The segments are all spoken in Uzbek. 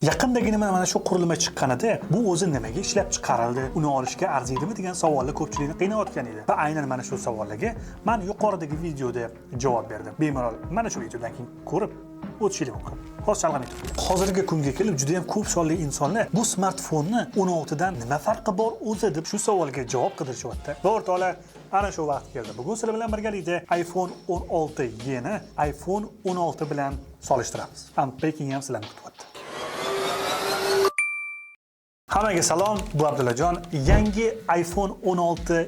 Yaqindagina mana shu qurilma chiqqanida bu o'zi nimaga ishlab chiqarildi, uni olishga arziydimi degan savollar ko'pchilikni qiynayotgan edi. Va aynan mana shu savollarga men yuqoridagi videoda javob berdim. Bemalol mana shu videodan keyin ko'rib o'tishingiz mumkin. Hozirgi kunga kelib juda ham ko'p sonli insonlar bu smartfonni 16 dan nima farqi bor o'zi deb shu savolga javob qidirishyapti. Va o'rtoqlar, ana shu vaqt keldi. Bugun sizlar bilan birgalikda iPhone 16 ni iPhone 16 bilan solishtiramiz. Unpacking ham sizlarni kutyapti. Hammaga salom, bu Abdullajon. Yangi iPhone 16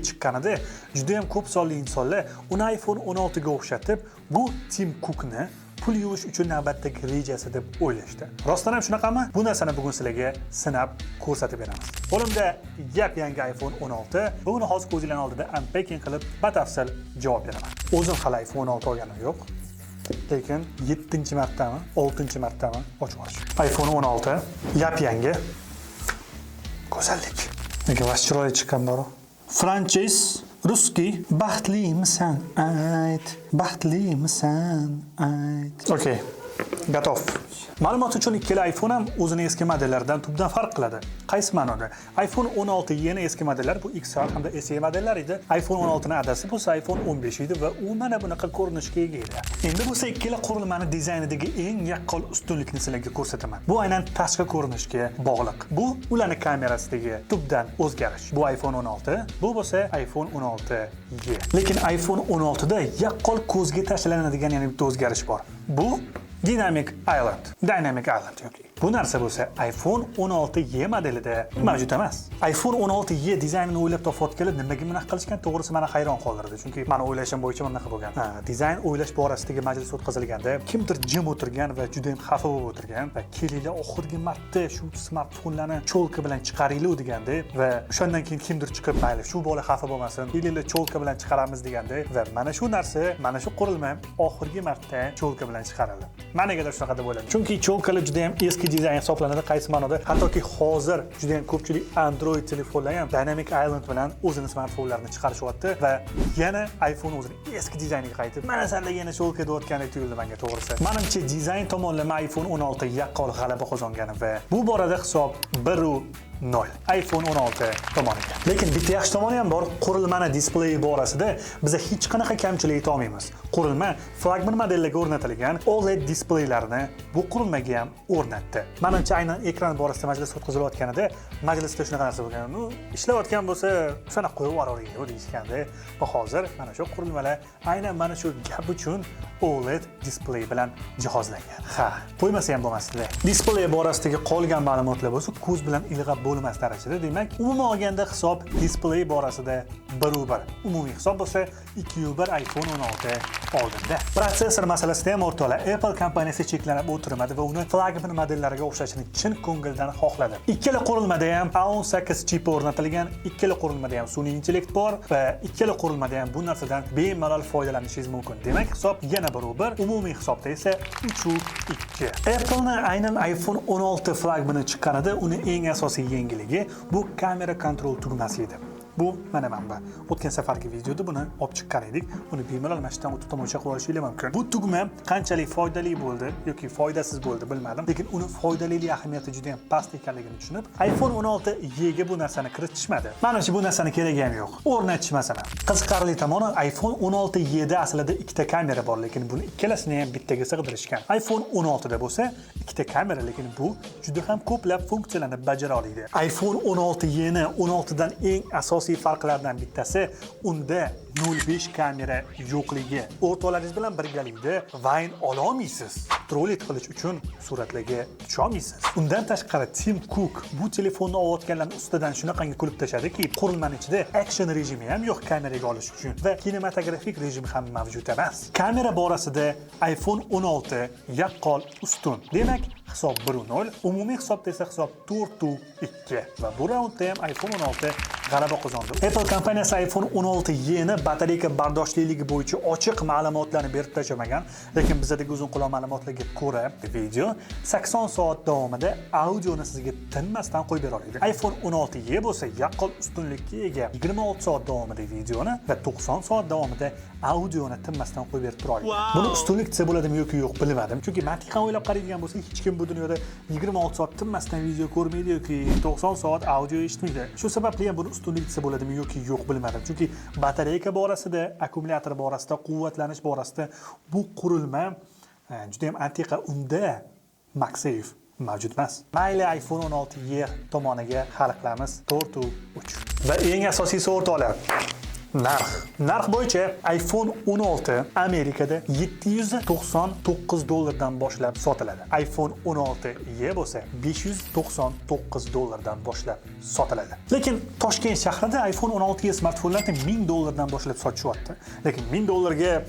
chiqqanida juda ham ko'p sonli insonlar uni iPhone 16 ga o'xshatib, bu Tim Cookni pul yuvish uchun navbatdagi rejasi deb o'ylashdi. Rostdan ham shunaqami? Bu narsani bugun sizlarga sinab ko'rsatib beramiz. Qo'limda yangi iPhone 16. Buni hozir ko'zingizlar oldida unpacking qilib batafsil javob beraman. O'zim hali iPhone 16 olganim yo'q. Lekin 7-martami, 6-martami ochib olish. iPhone 16 yangi. Go'zallik. Nega vas chiroyli chiqqan-dor? Franchise Ruskiy baxtlimisan ayt, baxtlimisan ayt. Okay. Готов. Ma'lumot uchun ikkala iPhone ham o'zining eski modellaridan tubdan farq qiladi. Qaysi ma'noda? iPhone 16 yeni eski modellar bu XR hamda SE modellar edi. iPhone 16 ning adasi bu iPhone 15 edi va u mana bunaqa ko'rinishga ega edi. Endi bu ikkala qurilmani dizaynidagi eng yaqqol ustunlikni sizlarga ko'rsataman. Bu aynan tashqi ko'rinishga bog'liq. Bu ularning kamerasidagi tubdan o'zgarish. Bu iPhone 16, bu bo'lsa iPhone 16 Y. Lekin iPhone 16 da yaqqol ko'zga tashlanadigan yana bitta o'zgarish bor. Bu Dynamic Island yoki. Bu narsa bo'lsa iPhone 16 modelida mavjud emas. iPhone 16 dizaynini o'ylab topayotganlar nimaga bunaqa qilishgan, to'g'risi meni hayron qoldirdi. Chunki meni o'ylashim bo'yicha bunaqa bo'lgan. Dizayn o'ylash borasidagi majlis o'tkazilganda kimdir jim o'tirgan va juda ham xafa bo'lib o'tirgan va kelinglar oxirgi marta shu smartfonlarni cho'lka bilan chiqaringlar deganda va o'shandan keyin kimdir chiqib mayli shu bola xafa bo'lmasin, kelinglar cho'lka bilan chiqaramiz deganda va mana shu narsa, mana shu qurilma oxirgi marta cho'lka bilan chiqarildi. Meniga shunaqa deb o'yladim. Chunki cho'lkalar juda ham eski dizayn hisoblanadi. Qaysi ma'noda? Hattoki hozir juda ham ko'pchilik Android telefonlar ham Dynamic Island bilan o'zining smartfonlarini chiqarishyapti va yana iPhone o'zining eski dizayniga qaytib, mana sizlarga yana cho'lka deyotgandek tuyuldi menga, to'g'risi. Menimcha dizayn tomonlama iPhone 16 yaqqol g'alaba qozongan va bu borada hisob 1-0 iPhone 16 tomoniga. Lekin bitta yaxshi tomoni ham bor. Qurilmani displeyi borasida biz hech qanaqa kamchilik eta olmaymiz. Qurilma flagman modellarga o'rnatilgan OLED displeylarni bu qurilmaga ham o'rnatdi. Menimcha aynan ekran borasida majlis o'tkazilayotganida majlisda shunaqa narsa bo'lgan. Ishlayotgan bo'lsa, shuna qo'yib yuboringlar deyishganda, va hozir mana shu qurilmalar aynan mana shu gap uchun OLED displey bilan jihozlangan. Qo'ymasa ham bo'lmasdi. Displey borasidagi qolgan ma'lumotlar bo'lsa, ko'z bilan ilg'ab bo'lmas darajada. Demak, umuman olganda hisob displey borasida 1-1. Umumiy hisob bo'lsa 2-1 iPhone 16 oldinda. Protsessor masalasida ham o'rtoqlar Apple kompaniyasi cheklanib o'tirmadi va uni flagman modellariga o'xshashini chin ko'ngildan xohladi. Ikkala qurilmada ham A18 chipi o'rnatilgan, ikkala qurilmada ham sun'iy intellekt bor va ikkala qurilmada ham bu narsadan bemalol foydalanishingiz mumkin. Demak, hisob yana 1-1, umumiy hisobda esa 3-2. Apple'ning aynan iPhone 16 flagmani chiqqanida uni eng asosiy yengilligi bu kamera kontrol tugmasi edi. Bu mana manba. O'tgan safargi videoda buni olib chiqqan edik. Uni bemalol mashqdan o'tib tomosha qilib olishingiz mumkin. Bu tugma qanchalik foydali bo'ldi yoki foydasiz bo'ldi bilmadim, lekin uni foydaliligi ahamiyati juda ham past ekanligini tushunib, iPhone 16 ga bu narsani kiritishmadi. Menimcha bu narsani keragi ham yo'q. O'rnatish masalan. Qiziqarli tomoni iPhone 16 da aslida ikkita kamera bor, lekin buni ikkalasini ham bittaga sig'dirishgan. iPhone 16 da bo'lsa ikkita kamera, lekin bu juda ham ko'plab funksiyalarni bajara oladi. iPhone 16 ni 16 dan eng asosiy farqlardan bittasi unda 0.5 kamera yo'qligi. O'rtoqlaringiz bilan birgalikda Vine ola olmaysiz. Trolling qilish uchun suratlarga tusha olmaysiz. Undan tashqari Tim Cook bu telefonni olayotganlarning ustidan shunaqangi kulib tashladiki, qurilmaning ichida action rejimi ham yo'q kameraga olish uchun va kinematografik rejim ham mavjud emas. Kamera borasida iPhone 16 yaqqol ustun. Demak, hisob 1-0, umumiy hisobda esa hisob 4-2 va bu raundda ham iPhone 16 g'alaba qozondi. Apple kompaniyasi iPhone 16 ni batareyka bardoshliligi bo'yicha ochiq ma'lumotlarni berib tashamagan, lekin bizdagi uzun quloq ma'lumotlarga ko'ra video 80 soat davomida audioni sizga tinmasdan qo'yib bera oladi. iPhone 16 bo'lsa yaqqol ustunlikka ega 26 soat davomida videoni va 90 soat davomida audioni tinmasdan qo'yib berib turadi. Buni ustunlik desa bo'ladimi yoki yo'q bilmadim, chunki mantiqan o'ylab qaraydigan bo'lsak hech kim bu dunyoda 26 soat tinmasdan video ko'rmaydi yoki 90 soat audio eshitmaydi. Shu sababli ham buni ustunlik desa bo'ladimi yoki yo'q bilmadim. Chunki batareyka borasida, akkumulyator borasida, quvvatlanish borasida bu qurilma juda ham antiqa unda MagSafe mavjud emas. Mayli iPhone 16 tomoniga hal qilamiz 4-3. Va eng asosiysi o'rtoqlar, narx bo'yicha iPhone 16 Amerikada $799 boshlab sotiladi. iPhone 16 bo'lsa $599 boshlab sotiladi. Lekin Toshkent shahrida iPhone 16 smartfonlarni $1000 boshlab sotishyapti. Lekin $1000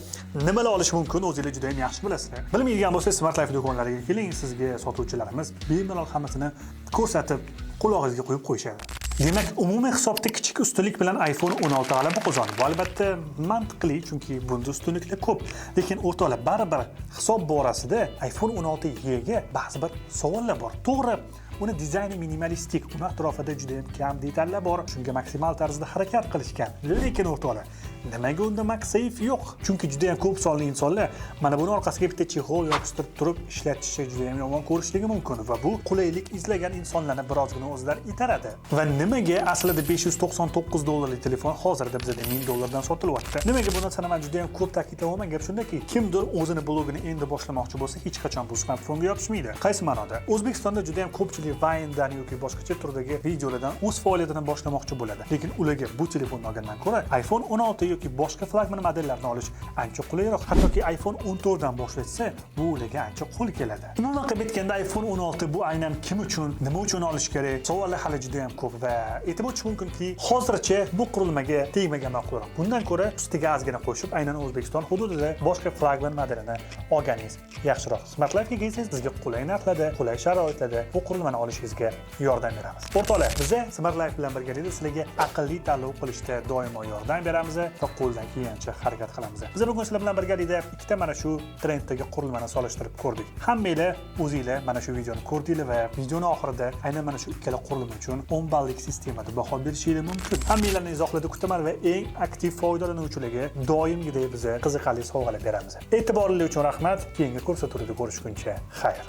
nimalar olish mumkin, o'zingiz juda ham yaxshi bilasizlar. Bilmaydigan bo'lsangiz Smart Life do'konlariga keling, sizga sotuvchilarimiz bemalol hammasini ko'rsatib, qulog'ingizga qo'yib qo'yishadi. Demak, umumiy hisobda kichik ustunlik bilan iPhone 16 g'alaba qozondi. Bu albatta mantiqli, chunki bunda ustunliklar ko'p. Lekin o'rtoqlar, baribir hisob borasida iPhone 16 ga ba'zi bir savollar bor. To'g'ri, uni dizayni minimalistik, uni atrofida juda ham kam detallar bor. Shunga maksimal tarzda harakat qilishgan. Lekin o'rtoqlar, nimaga unda MagSafe yo'q? Chunki juda ham ko'p sonli insonlar mana buni orqasiga bitta chexol yopishtirib turib ishlatishi juda ham yomon ko'rishligi mumkin va bu qulaylik izlagan insonlarni birozgina o'zlari itaradi. Va nimaga aslida $599 telefon hozirda bizda $1000 dan sotilyapti? Nimaga buni sanaman juda ham ko'p ta'kidlayman. Gap shundaki, kimdir o'zini blogini endi boshlamoqchi bo'lsa, hech qachon bu smartfonga yopishmaydi. Qaysi ma'noda? O'zbekistonda juda ham ko'pchilik Vine'dan yoki boshqacha turdagi videolardan o'z faoliyatini boshlamoqchi bo'ladi. Lekin ularga bu telefonni olgandan ko'ra iPhone 16 yoki boshqa flagman modellarni olish ancha qulayroq. Hattoki iPhone 14 dan boshlashsa, bu ularga ancha qo'l keladi. Umuman qilib aytganda iPhone 16 bu aynan kim uchun, nima uchun olish kerak? Savollar hali juda ham ko'p va aytib o'tish mumkinki, hozircha bu qurilmaga tegmagan ma'qulroq. Bundan ko'ra ustiga ozgina qo'shib, aynan O'zbekiston hududida boshqa flagman modelini olganingiz yaxshiroq. Smart Life ga kelsangiz, bizga qulay narxlarda, qulay sharoitlarda bu qurilmani olishingizga yordam beramiz. O'rtoqlar, biz Smart Life bilan birgalikda sizlarga aqlli tanlov qilishda doimo yordam beramiz va qo'ldan kelgancha harakat qilamiz. Biz bugun sizlar bilan birgalikda ikkita mana shu trenddagi qurilmani solishtirib ko'rdik. Hammanglar o'zingizlar mana shu videoni ko'rdinglar va videoning oxirida aynan mana shu ikkala qurilma uchun 10 ballik sistemada baho berishingiz mumkin. Hammanglarni izohlarda kutaman va eng aktiv foydalanuvchilarga doimgidek biz qiziqarli sovg'alar beramiz. E'tiboringiz uchun rahmat. Keyingi ko'rsatuvda ko'rishguncha xayr.